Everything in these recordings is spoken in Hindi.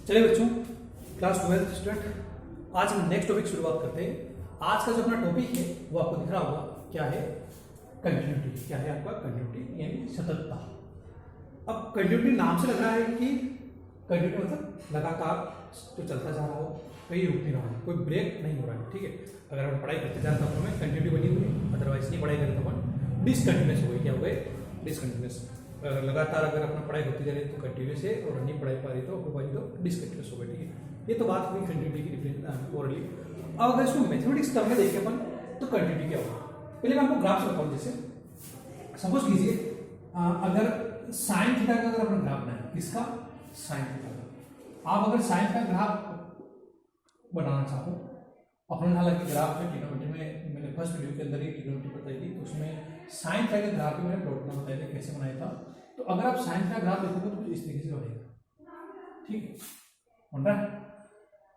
चलिए बच्चों, क्लास 12 स्टूडेंट, आज हम नेक्स्ट टॉपिक शुरुआत करते हैं। आज का जो अपना टॉपिक है वो आपको दिख रहा होगा, क्या है? कंटिन्यूटी। क्या है आपका? कंटिन्यूटी यानी सततता। अब कंटिन्यूटी नाम से लग रहा है कि कंटिन्यूटी मतलब लगातार तो चलता जा रहा हो, कहीं रुक नहीं रहा हो, कोई ब्रेक नहीं हो रहा है। ठीक है, अगर हम पढ़ाई करते जा रहे तो हमें कंटिन्यूटी बनी हुई है, अदरवाइज नहीं पढ़ाई करें तो हम डिसकंटिन्यूस हो गए। क्या हो गए? डिसकंटिन्यूस। लगातार अगर अपना पढ़ाई होती जा रही है तो कंटिन्यूस है, और नहीं पढ़ाई पा रही तो डिसकंटिन्यूस हो गए। ठीक है, ये तो बात हुई कंटिन्यूटी की डिफरेंस ओरली। अब अगर इसको मैथमेटिक्स टर्म में देखें अपन तो कंटिन्यूटी क्या होगा? पहले मैं आपको ग्राफ से बताऊं। जैसे सपोज कीजिए अगर साइन थीटा का अगर अपन ग्राफ बनाए, किसका? साइन थीटा का। आप अगर साइन का ग्राफ बनाना चाहो, अपने हालांकि ग्राफ में ट्रिग्नोमेट्री में मैंने फर्स्ट वीडियो के अंदर ही ट्रिग्नोमेट्री बताई थी, तो उसमें साइन का ग्राफ भी मैंने प्लॉट करना बताया था, कैसे बनाया था। तो अगर आप साइन का ग्राफ देखोगे तो कुछ इस तरीके से बनेगा। ठीक है, बन रहा है?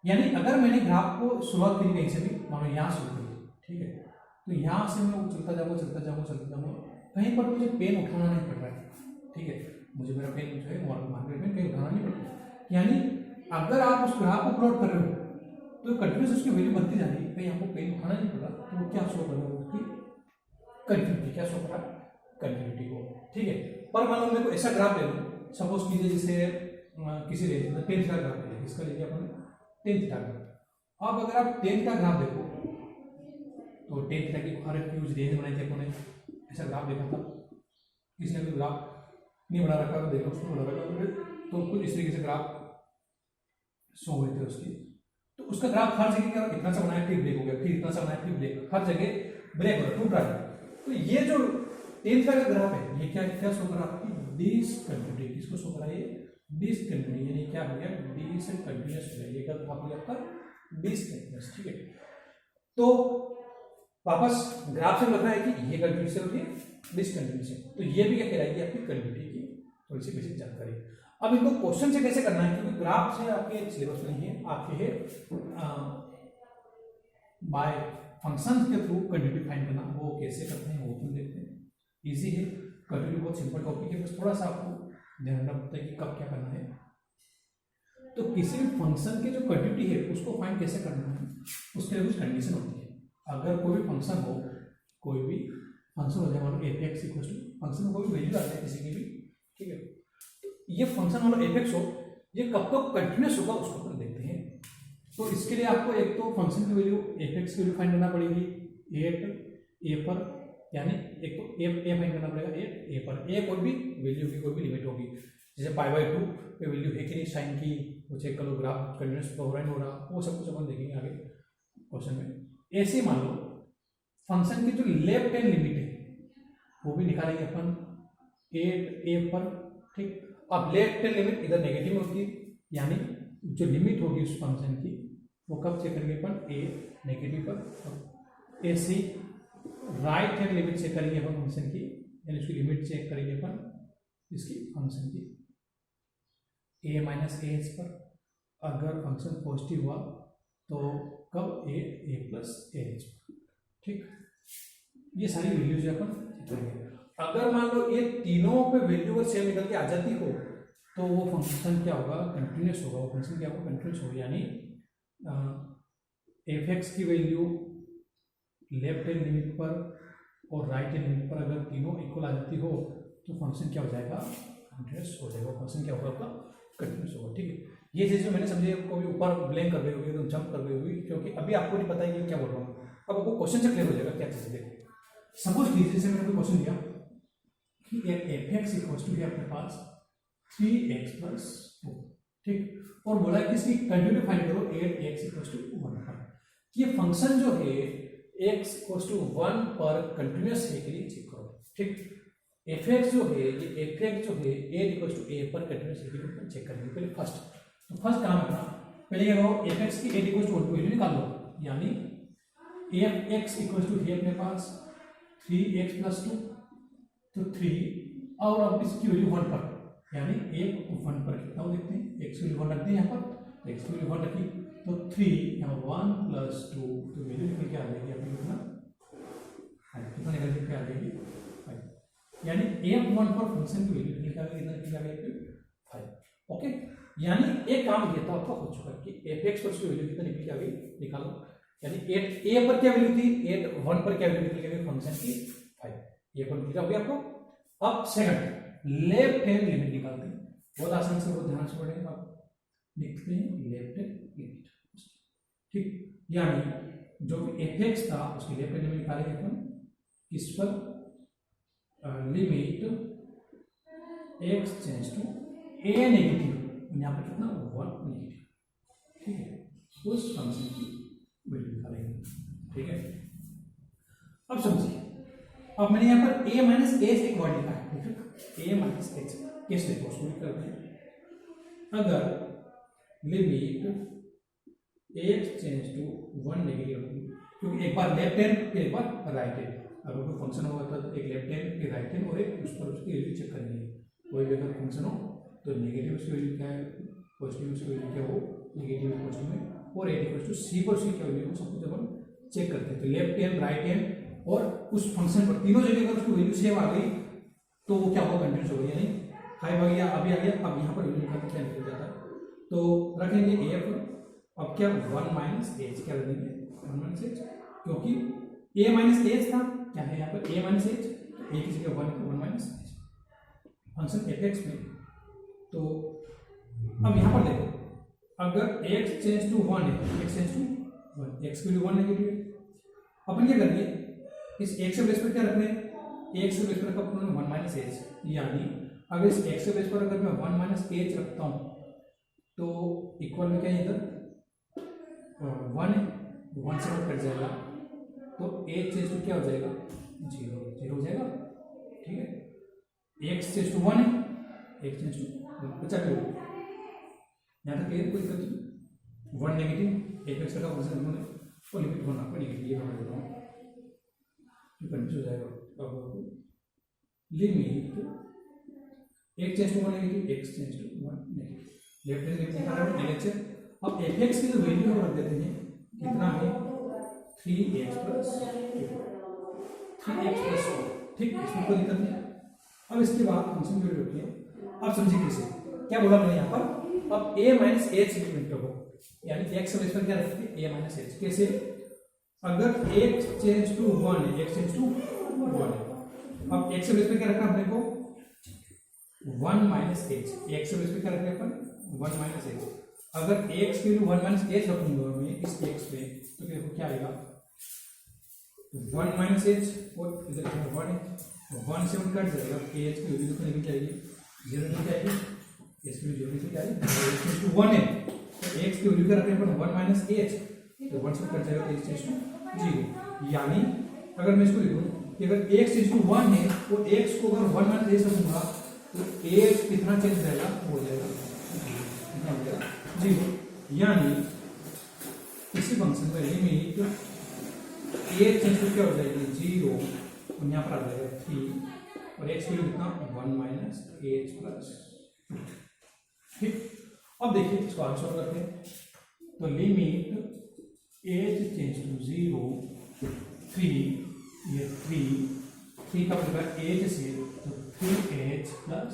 यानी अगर मैंने ग्राफ को शुरुआत करी कहीं से भी, मानो यहाँ शुरू करी, ठीक है, तो यहाँ से मैं चलता जाऊँगा, कहीं पर मुझे पेन उठाना नहीं पड़ रहा है। ठीक है, मुझे मेरा पेन जो है मार्केट में कहीं उठाना नहीं पड़ रहा है। यानी अगर आप उस ग्राफ को प्लॉट कर रहे हो तो कंटिन्यूस उसकी वैल्यू बनती जा रही है, कहीं आपको पेन उठाना नहीं पड़ रहा, तो वो क्या शो कर रहा है? उसकी कंटिन्यूटी। क्या शो कर रहा है? कंटिन्यूटी को। ठीक है, पर मान लो मेरे को ऐसा ग्राफ ले लो, सपोज कीजिए जैसे किसी रेंज में 10 का ग्राफ ले, इसका लेके अपन 10 का। अब अगर आप 10 का ग्राफ देखो तो 10 की हर एक यूज रेंज बनाई थी अपन ने, ऐसा ग्राफ देखा था। किसी ने कोई ग्राफ नहीं बना रखा तो देखो, उसको बना रखा तो कुछ इस तरीके से ग्राफ शो हुए थे उसकी। तो उसका ग्राफ हर जगह क्या इतना सा बनाया फिर ब्रेक हो गया, फिर इतना सा बनाया फिर ब्रेक, हर जगह ब्रेक हो रहा, टूट रहा है। तो ये जो 10 का ग्राफ है, ये क्या शो कर रहा है? आपकी डिसकंटिन्यूटी। किसको शो कर रहा है? ये डिसकंटिन्यूटी। यानी क्या हो गया? डिसकंटिन्यूस हो गया, ये ग्राफ हो गया आपका डिसकंटिन्यूस। ठीक है, तो वापस ग्राफ से लगना है कि ये कंटिन्यूस होती है, डिसकंटिन्यूस है, तो ये भी क्या कहलाएगी? आपकी कंटिन्यूटी की थोड़ी सी बेसिक जानकारी। अब इनको क्वेश्चन से कैसे करना है, क्योंकि ग्राफ से आपके सिलेबस में नहीं है, आपके है बाय फंक्शन के थ्रू कंटिन्यूटी फाइंड करना। वो कैसे करते हैं वो तुम देखते हैं। इजी है, कंटिन्यूटी बहुत सिंपल टॉपिक है, बस थोड़ा सा आपको ध्यान रखना पड़ता है कि कब क्या करना है। तो किसी भी फंक्शन की जो कंटिन्यूटी है उसको फाइंड कैसे करना है, उसके लिए कुछ कंडीशन होती है। अगर कोई भी फंक्शन हो, कोई भी फंक्शन हो जाए, मान लो एफ इक्वल टू फंक्शन में कोई भी वैल्यू आती है किसी की भी, ठीक है, ये फंक्शन वाला एफ हो, ये कब कब कंटिन्यूस होगा उसको अपन देखते हैं। तो इसके लिए आपको एक तो फंक्शन की वैल्यू एफ की वैल्यू फाइंड करना पड़ेगी एट ए पर, यानी एक तो ए फाइंड करना पड़ेगा ए पर। ए कोई भी वैल्यू की कोई भी लिमिट होगी, जैसे π/2 पे वैल्यू है कि नहीं साइन की, वो चेक करो, ग्राफ कंटिन्यूस हो रहा है हो रहा, वो सब कुछ अपन देखेंगे आगे क्वेश्चन में। ऐसे मान लो फंक्शन की जो लेफ्ट हैंड लिमिट है वो भी निकालेंगे अपन ए पर। ठीक, अब लेफ्ट हैंड लिमिट इधर नेगेटिव में होती है, यानी जो लिमिट होगी उस फंक्शन की वो कब चेक करेंगे अपन? ए नेगेटिव पर। ऐसे राइट हैंड लिमिट चेक करेंगे अपन फंक्शन की, यानी उसकी लिमिट चेक करेंगे अपन इसकी फंक्शन की ए माइनस ए एच पर। अगर फंक्शन पॉजिटिव हुआ तो कब? ए प्लस ए एच पर। ठीक, ये सारी वैल्यूज अपन करेंगे। अगर मान लो ये तीनों पे वैल्यू अगर सेम निकल के आ जाती हो तो वो फंक्शन क्या होगा? कंटिन्यूस होगा। वो फंक्शन क्या होगा? कंटिन्यूस होगा। यानी एफ एक्स की वैल्यू लेफ्ट हैंड लिमिट पर और राइट हैंड लिमिट पर अगर तीनों इक्वल आ जाती हो तो फंक्शन क्या हो जाएगा? कंटिन्यूस हो जाएगा। फंक्शन क्या होगा? आपका कंटिन्यूस होगा। ठीक है, ये चीज़ जो मैंने समझी आपको भी ऊपर ब्लैंक कर गई होगी, एकदम जंप कर गई होगी, क्योंकि अभी आपको नहीं पता है कि क्या बोल रहा हूँ। अब आपको क्वेश्चन से क्लियर हो जाएगा क्या चीज़। देखो सपोज कीजिए जैसे मैंने कोई क्वेश्चन दिया कि एफ एक्स इक्वल टू है अपने पास 3x + 2, ठीक, और बोला कि इसकी कंटिन्यूटी फाइंड करो 8x = 1 पर। ये फंक्शन जो है x = 1 पर कंटिन्यूस है कि नहीं चेक करो। ठीक, fx जो है ये fx जो है 8 = a पर कंटिन्यूस है कि नहीं चेक करेंगे पहले फर्स्ट। तो फर्स्ट काम करना, पहले क्या करो, fx की 8 = 1 की वैल्यू निकाल लो, यानी fx = है अपने पास 3x + 2, तो 3, और अब इसकी वैल्यू 1 पर, यानी 1 पर कितना हो देखते हैं, x की वैल्यू 1 रखते हैं यहाँ पर, तो x की वैल्यू 1 रखी तो 3 यहाँ 1 + 2, तो वैल्यू निकल के आ जाएगी आपकी कितना निकल के आ जाएगी 5, यानी f1 पर फंक्शन की वैल्यू निकल के आ गई 5। ओके, यानी एक काम ये तो आपका हो चुका कि एफ एक्स पर उसकी वैल्यू कितनी निकली आ गई निकालो। यानी 8 ए पर क्या वैल्यू थी, 8 1 पर क्या वैल्यू निकली फंक्शन की 5, ये पर निकला हो गया आपको। अब सेकंड लेफ्ट हैंड लिमिट निकालते हैं, बहुत आसान से, बहुत ध्यान से पढ़ेंगे आप। लिखते हैं लेफ्ट हैंड लिमिट, ठीक। यानी जो एफ एक्स था उसकी लेफ्ट हैंड लिमिट निकालेंगे अपन किस पर, limit x change to a negative, यहाँ पर कितना 1 नेगेटिव, ठीक है, उस फंक्शन की वैल्यू निकालेंगे, ठीक है। अब समझिए, अब मैंने यहाँ पर a माइनस एच एक वर्ड लिखा है, ठीक है, a माइनस एच कैसे लिखो उसको भी करते हैं। अगर limit x change to 1 negative, क्योंकि एक बार लेफ्ट हैंड फिर एक बार राइट हैंड, अगर कोई फंक्शन होगा तो एक लेफ्ट हैंड फिर राइट हैंड और एक उस पर उसकी वैल्यू चेक करेंगे। कोई भी अगर फंक्शन हो तो नेगेटिव उसकी वैल्यू क्या है, पॉजिटिव उसकी वैल्यू क्या हो, नेगेटिव पॉजिटिव में, और एट इक्वल टू सी पर सी क्या वैल्यू सब कुछ अपन चेक करते हैं। तो लेफ्ट हैंड राइट हैंड और उस फंक्शन पर तीनों जगह अगर उसकी वैल्यू सेम आ गई तो वो क्या होगा, कंटिन्यूस हो गई, यानी 5 आ गया, अभी आ गया, अब यहाँ पर वैल्यू निकालते क्या निकल जाता है। तो रखेंगे ए पर, अब क्या 1 माइनस एच क्या रखेंगे 1 माइनस एच, क्योंकि ए माइनस एच था, क्या है यहाँ पर ए माइनस एच, ए की जगह 1 minus H function F x में। तो अब यहाँ पर देखो, अगर x चेंज टू 1 है, x चेंज टू 1, x की वैल्यू 1 नेगेटिव है, अपन क्या करेंगे, इस x के बेस पर क्या रखना है, x के बेस पर अपन 1 माइनस एच, यानी अगर इस x के बेस पर अगर मैं 1 माइनस एच रखता हूँ तो इक्वल में क्या है, इधर 1 है, 1 से कट जाएगा, तो h चेंज टू क्या हो जाएगा 0 हो जाएगा, ठीक है। x चेंज टू 1 है, x चेंज टू बचा क्यों, यहाँ तक कोई दिक्कत नहीं, 1 नेगेटिव एक एक्स का फंक्शन उन्होंने और लिमिट 1 आपको नेगेटिव, ये बना देता हूँ तो कंफ्यूज हो जाएगा। अब limit x change to 1 negative, x change to 1 negative, left hand limit निकाला है LHS। अब fx की जो वैल्यू हम रख देते हैं कितना है 3x प्लस 2, ठीक, इसमें कोई दिक्कत नहीं है। अब इसके बाद फंक्शन की वैल्यू रखिए, अब समझिए कैसे, क्या बोला मैंने यहाँ पर, अब a माइनस एच लिमिट रखो, यानी x के बेस पर क्या रखेंगे a माइनस एच, कैसे, अगर x चेंज टू 1 है, x चेंज टू 1 है, अब x के बेस पर क्या रखा अपने को 1 माइनस एच, x के बेस पर क्या रखें अपन 1 माइनस एच, अगर x की वैल्यू 1 माइनस एच रखूंगा मैं इस x पे तो देखो क्या आएगा 1 माइनस एच, और इधर 1 है, 1 से 1 कट जाएगा, एच की वैल्यू कितनी निकल जाएगी 0 निकल जाएगी, इसकी वैल्यू निकल जाएगी, x टू 1 है तो x की वैल्यू क्या रखें अपन 1 माइनस एच, तो 1 से कट जाएगा तो x टू 0, यानी अगर मैं इसको लिखूं कि अगर x टू 1 है और x को अगर 1 माइनस एच रखूंगा तो x कितना चेंज जाएगा, हो जाएगा कितना हो जाएगा 0, यानी इसी फंक्शन में लिमिट a चेंज टू क्या हो जाएगी 0 और यहाँ पर आ जाएगा 3 और x की वैल्यू कितना 1 माइनस एच प्लस, ठीक। अब देखिए इसको आगे सॉल्व करते हैं, तो लिमिट एच चेंज टू 0 3, ये 3 का मतलब एच से तो 3h प्लस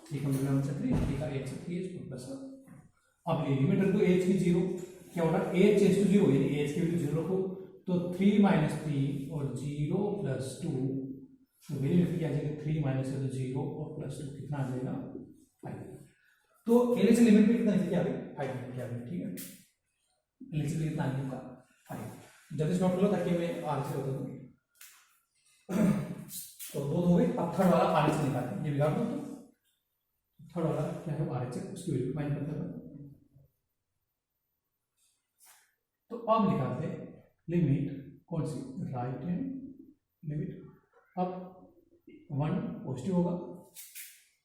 3 का मतलब 3 का h 3h प्लस, अब ये लिमिट रखो h की 0, क्या होगा h चेंज टू 0, यानी h की वैल्यू 0 रखो तो 3 माइनस 3 और 0 प्लस 2, तो वैल्यू क्या आ जाएगा 3 माइनस 0 और प्लस 2 कितना आ जाएगा 5, तो एलएच लिमिट पे कितना क्या आ गई 5 निकल के आ गई, ठीक है। एलएच लिमिट कितना आ गया 5, जल्दी से नोट कर लो ताकि मैं आगे से बता दूं। तो 2 हो गए, अब थर्ड वाला आरएच से निकालते हैं, ये बिगाड़ दो, तो थर्ड वाला क्या है आरएच उसकी वैल्यू फाइंड करते हैं। तो अब निकालते हैं लिमिट कौन सी, राइट हैंड लिमिट, अब 1 पॉजिटिव होगा,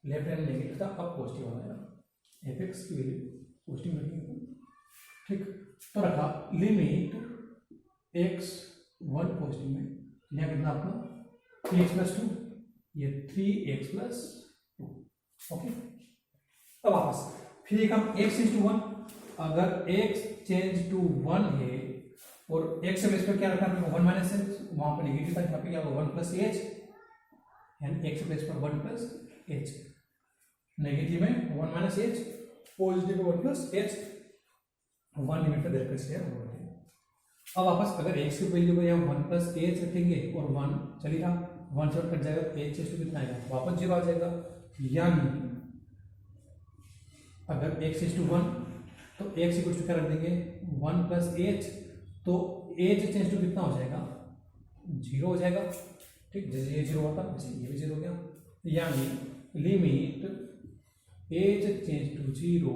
लेफ्ट हैंड नेगेटिव था, अब पॉजिटिव आ जाएगा, एफ एक्स की वैल्यू पॉजिटिव रखेंगे, ठीक। तो रखा लिमिट एक्स 1 पॉजिटिव में, यहाँ कितना आपका 3x प्लस 2, ये 3x प्लस 2, ओके। अब वापस फिर एक हम x चेंज टू 1, अगर x चेंज टू 1 है और x से बेस पर क्या रखा हमने 1 माइनस एच, वहां पर नेगेटिव था, यहाँ पे क्या होगा 1 प्लस एच, यानी x से बेस पर 1 प्लस एच, नेगेटिव में 1 माइनस एच, पॉजिटिव में 1 प्लस एच, 1 लिमिट में देकर शेयर हो गए। अब वापस अगर एक्स की वैल्यू को यहाँ 1 प्लस एच रखेंगे और 1 चली रहा, 1 से कट जाएगा, एच टू कितना आएगा, वापस 0 आ जाएगा। यानी अगर एक्स इज टू 1 तो एक्स इक्वल टू क्या रख देंगे 1 प्लस एच, तो एच चेंज टू कितना हो जाएगा 0 हो जाएगा। ठीक, जैसे ये 0 होता वैसे ये भी 0 हो गया। यानी लिमिट एच चेंज टू 0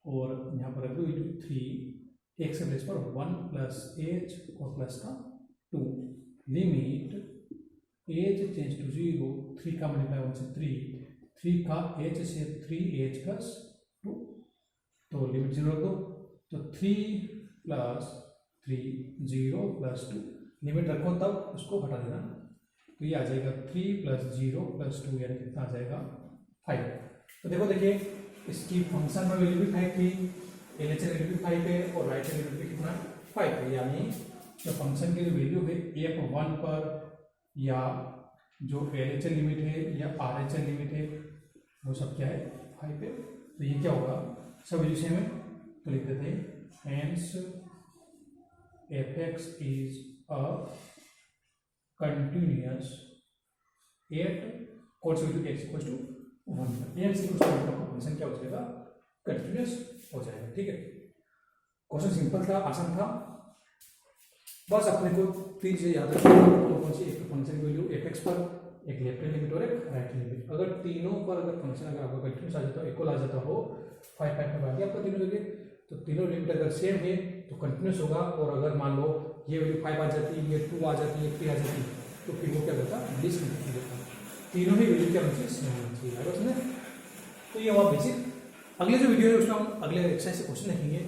और यहाँ पर रखो 3 एक्स के प्लेस पर 1 प्लस एच और प्लस का 2, लिमिट एच चेंज टू 0, 3 का मल्टीप्लाई 1 से 3 का एच से 3h प्लस 2, तो लिमिट 0 रख दो, तो 3 प्लस 3 0 प्लस 2, लिमिट रखो तब उसको हटा देना, तो ये आ जाएगा 3 प्लस 0 प्लस 2, यानी कितना आ जाएगा 5। तो देखिए इसकी फंक्शन में वैल्यू भी 5 थी, एलएचएल वैल्यू भी 5 है और राइट हैंड वैल्यू भी कितना 5 है। यानी जो फंक्शन की वैल्यू है f1 पर या जो एलएचएल लिमिट है या आरएचएल लिमिट है वो सब क्या है 5 है। तो ये क्या होगा, सब वैल्यू सेम है, तो लिख देते हैं hence fx is a continuous at course to x equal to 1, x equal to 1 का फंक्शन क्या हो जाएगा कंटिन्यूअस हो जाएगा। ठीक है, क्वेश्चन सिंपल था, आसान था, बस अपने को 3 चीजें याद रखनी है। कौन सी, एक फंक्शन की वैल्यू fx पर, एक लेफ्ट हैंड लिमिट और एक राइट हैंड लिमिट। अगर तीनों पर अगर फंक्शन अगर आपका कंटिन्यूअस आ जाता हो, इक्वल आ जाता हो 5 में बाकी आपका तीनों जगह, तो तीनों लिमिट अगर सेम है तो कंटिन्यूअस होगा। और अगर मान लो ये वैल्यू 5 आ जाती है, ये 2 आ जाती है, 3 आ जाती है, तो फिर वो क्या करता है डिसकंटिन्यूअस होता है। तीनों ही वैल्यू क्या होनी चाहिए सेम होनी चाहिए, है समझे। तो ये हुआ बेसिक। अगले जो वीडियो है उसमें हम अगले एक्सरसाइज से क्वेश्चन देखेंगे।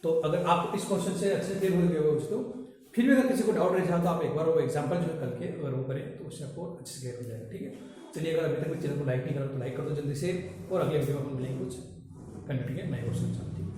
तो अगर आप इस क्वेश्चन से अच्छे से क्लियर हो गए हो दोस्तों, फिर भी अगर किसी को डाउट रह जाए तो आप एक बार वो एग्जांपल जो है करके अगर वो करें तो उससे आपको अच्छे से क्लियर हो जाएगा। ठीक है, चलिए अगर अभी तक चैनल को लाइक नहीं करा तो लाइक कर दो जल्दी से, और अगले वीडियो में हम मिलेंगे कुछ कंटिन्यू नए क्वेश्चन।